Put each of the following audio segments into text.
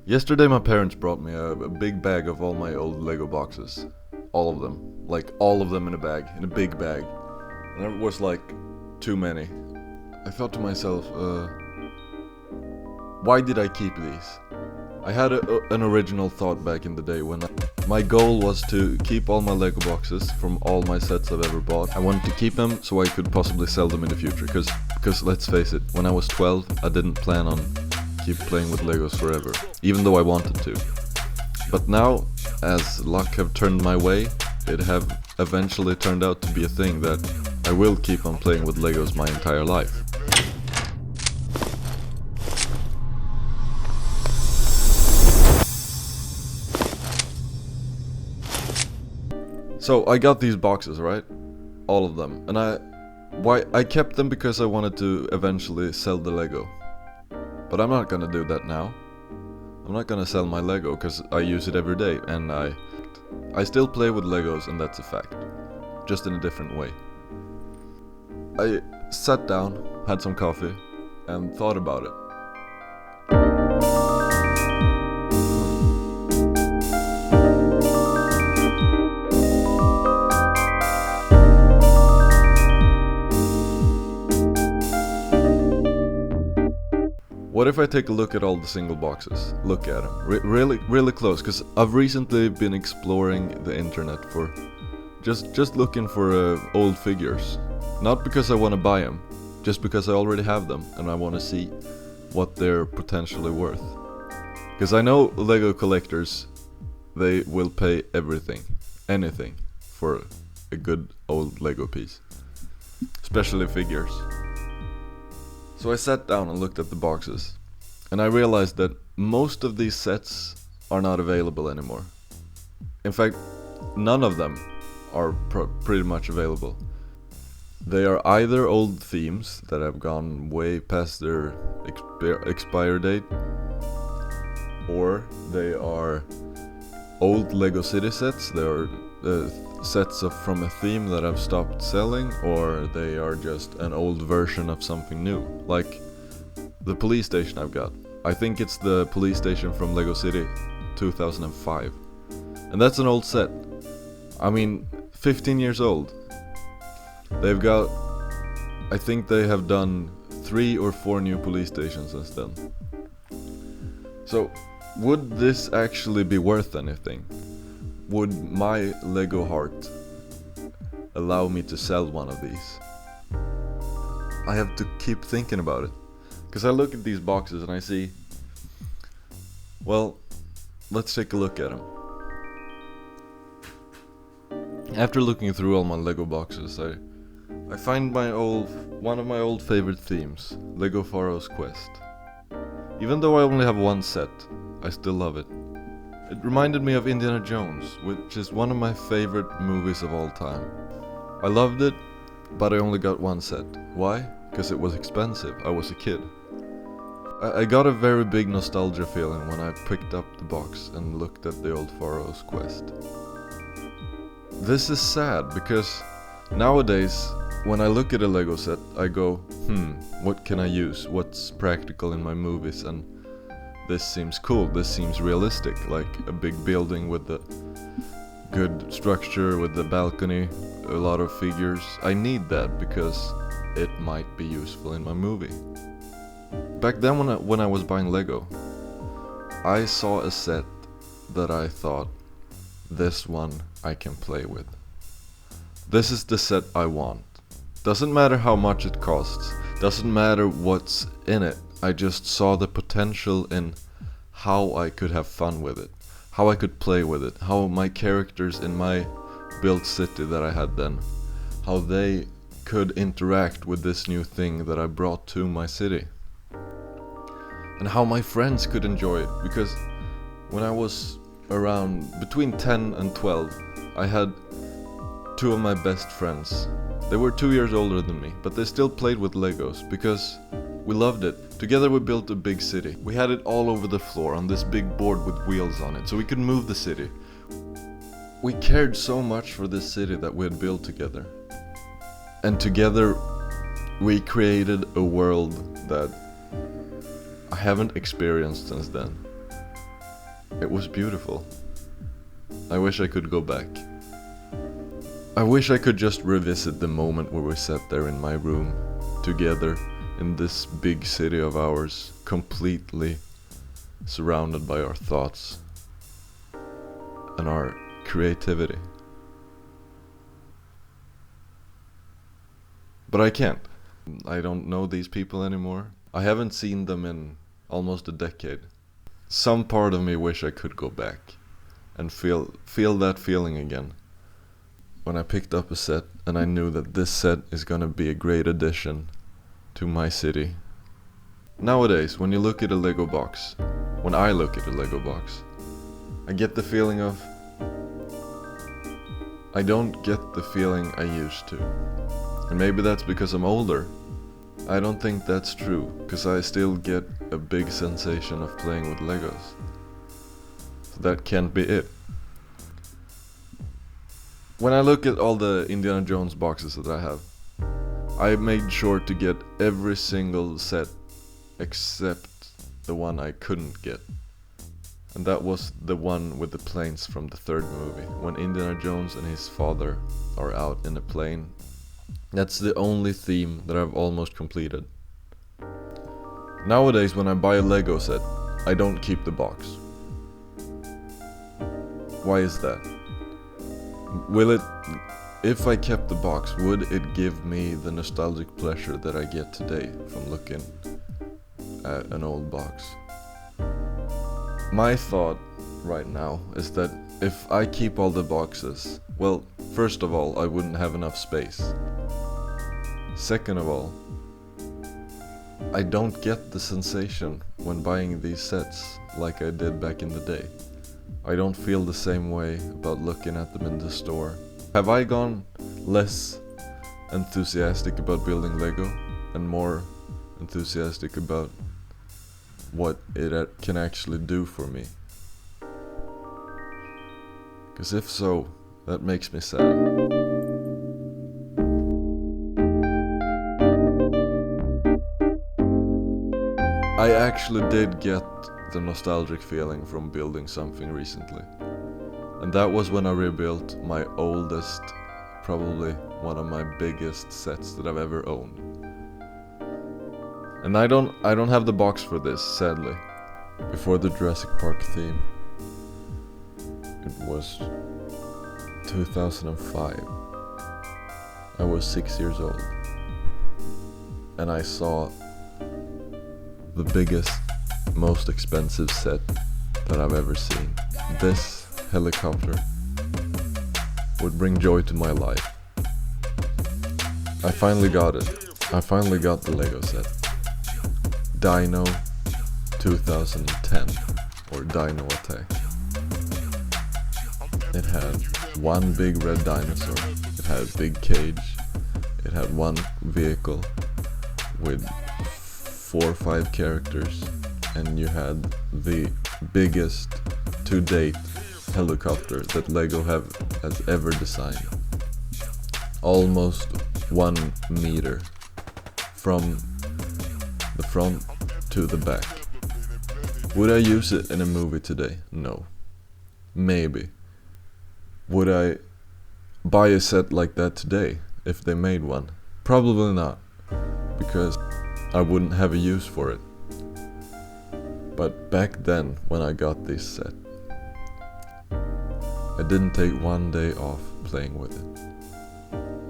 Yesterday my parents brought me a big bag of all my old Lego boxes. All of them. Like all of them in a bag, in a big bag. And it was like too many. I thought to myself, why did I keep these? I had an original thought back in the day when my goal was to keep all my Lego boxes from all my sets I've ever bought. I wanted to keep them so I could possibly sell them in the future, because let's face it, when I was 12 I didn't plan on keep playing with Legos forever, even though I wanted to. But now, as luck have turned my way, it have eventually turned out to be a thing that I will keep on playing with Legos my entire life. So I got these boxes, right? All of them. And I kept them because I wanted to eventually sell the Lego. But I'm not gonna do that now. I'm not gonna sell my Lego because I use it every day, and I still play with Legos, and that's a fact. Just in a different way. I sat down, had some coffee, and thought about it. What if I take a look at all the single boxes? Look at them, really close, because I've recently been exploring the internet for just looking for old figures. Not because I want to buy them, just because I already have them and I want to see what they're potentially worth. Because I know Lego collectors, they will pay everything, anything, for a good old Lego piece. Especially figures. So I sat down and looked at the boxes, and I realized that most of these sets are not available anymore. In fact, none of them are pretty much available. They are either old themes that have gone way past their expire date, or they are old Lego City sets. They are sets from a theme that have stopped selling, or they are just an old version of something new, like the police station I've got. I think it's the police station from Lego City 2005, and that's an old set. I mean, 15 years old. They've got, I think they have done 3 or 4 new police stations since then. So would this actually be worth anything? Would my Lego heart allow me to sell one of these? I have to keep thinking about it. Because I look at these boxes and I see, well, let's take a look at them. After looking through all my Lego boxes, I find one of my old favorite themes, Lego Pharaoh's Quest. Even though I only have one set, I still love it. It reminded me of Indiana Jones, which is one of my favorite movies of all time. I loved it, but I only got one set. Why? Because it was expensive. I was a kid. I got a very big nostalgia feeling when I picked up the box and looked at the old Pharaoh's Quest. This is sad because nowadays, when I look at a Lego set, I go, what can I use? What's practical in my movies? And this seems cool, this seems realistic, like a big building with the good structure, with the balcony, a lot of figures. I need that because it might be useful in my movie. Back then when I was buying Lego, I saw a set that I thought, this one I can play with. This is the set I want. Doesn't matter how much it costs, doesn't matter what's in it. I just saw the potential in how I could have fun with it, how I could play with it, how my characters in my built city that I had then, how they could interact with this new thing that I brought to my city. And how my friends could enjoy it, because when I was around between 10 and 12, I had 2 of my best friends. They were 2 years older than me, but they still played with Legos because we loved it. Together we built a big city. We had it all over the floor on this big board with wheels on it, so we could move the city. We cared so much for this city that we had built together. And together we created a world that I haven't experienced since then. It was beautiful. I wish I could go back. I wish I could just revisit the moment where we sat there in my room, together, in this big city of ours, completely surrounded by our thoughts and our creativity. But I can't. I don't know these people anymore. I haven't seen them in almost a decade. Some part of me wish I could go back and feel that feeling again. When I picked up a set and I knew that this set is gonna be a great addition to my city. Nowadays, when you look at a Lego box, when I look at a Lego box, I get the feeling of... I don't get the feeling I used to. And maybe that's because I'm older. I don't think that's true, because I still get a big sensation of playing with Legos. So that can't be it. When I look at all the Indiana Jones boxes that I have, I made sure to get every single set except the one I couldn't get. And that was the one with the planes from the third movie, when Indiana Jones and his father are out in a plane. That's the only theme that I've almost completed. Nowadays, when I buy a Lego set, I don't keep the box. Why is that? If I kept the box, would it give me the nostalgic pleasure that I get today from looking at an old box? My thought right now is that if I keep all the boxes, well, first of all, I wouldn't have enough space. Second of all, I don't get the sensation when buying these sets like I did back in the day. I don't feel the same way about looking at them in the store. Have I gone less enthusiastic about building Lego and more enthusiastic about what it can actually do for me? Because if so, that makes me sad. I actually did get the nostalgic feeling from building something recently. And that was when I rebuilt my oldest, probably one of my biggest sets that I've ever owned. And I don't have the box for this, sadly. Before the Jurassic Park theme, it was 2005. I was 6 years old. And I saw the biggest, most expensive set that I've ever seen. This helicopter would bring joy to my life. I finally got it. I finally got the Lego set. Dino 2010, or Dino Attack. It had one big red dinosaur. It had a big cage. It had one vehicle with 4 or 5 characters, and you had the biggest to date helicopter that Lego has ever designed. Almost 1 meter from the front to the back. Would I use it in a movie today? No. Maybe. Would I buy a set like that today if they made one? Probably not, because I wouldn't have a use for it. But back then, when I got this set, I didn't take one day off playing with it.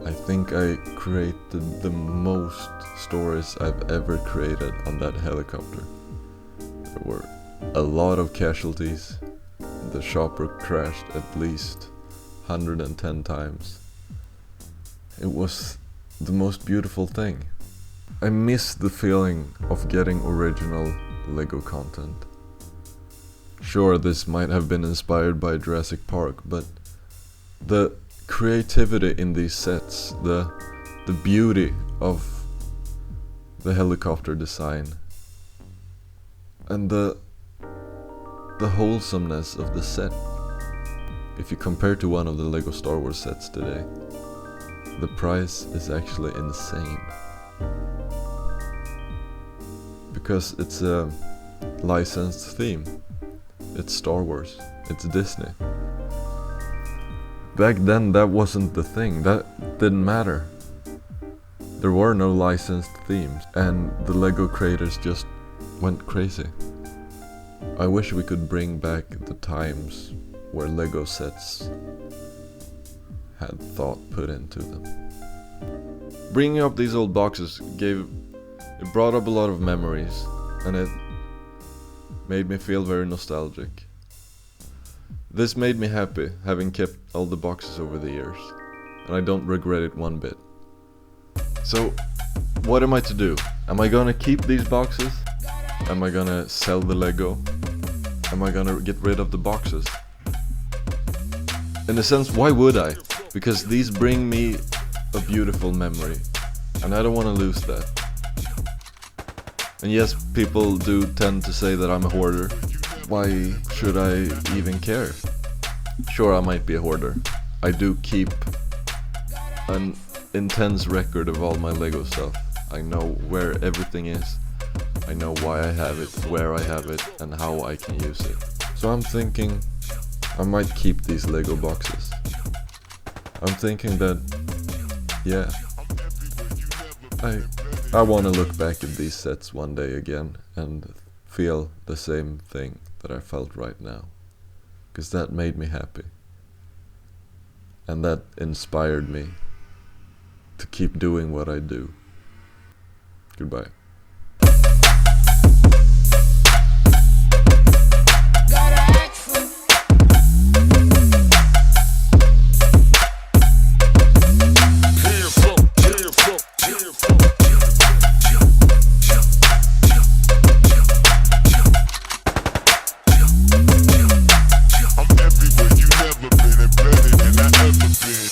I think I created the most stories I've ever created on that helicopter. There were a lot of casualties. The chopper crashed at least 110 times. It was the most beautiful thing. I miss the feeling of getting original Lego content. Sure, this might have been inspired by Jurassic Park, but the creativity in these sets, the beauty of the helicopter design, and the wholesomeness of the set. If you compare to one of the Lego Star Wars sets today, the price is actually insane. Because it's a licensed theme. It's Star Wars. It's Disney. Back then that wasn't the thing. That didn't matter. There were no licensed themes, and the LEGO creators just went crazy. I wish we could bring back the times where LEGO sets had thought put into them. Bringing up these old boxes it brought up a lot of memories, and it made me feel very nostalgic. This made me happy, having kept all the boxes over the years, and I don't regret it one bit. So, what am I to do? Am I gonna keep these boxes? Am I gonna sell the LEGO? Am I gonna get rid of the boxes? In a sense, why would I? Because these bring me a beautiful memory, and I don't want to lose that. And yes, people do tend to say that I'm a hoarder. Why should I even care? Sure, I might be a hoarder. I do keep an intense record of all my LEGO stuff. I know where everything is. I know why I have it, where I have it, and how I can use it. So I'm thinking I might keep these LEGO boxes. I'm thinking that, yeah, I want to look back at these sets one day again and feel the same thing that I felt right now. Because that made me happy. And that inspired me to keep doing what I do. Goodbye.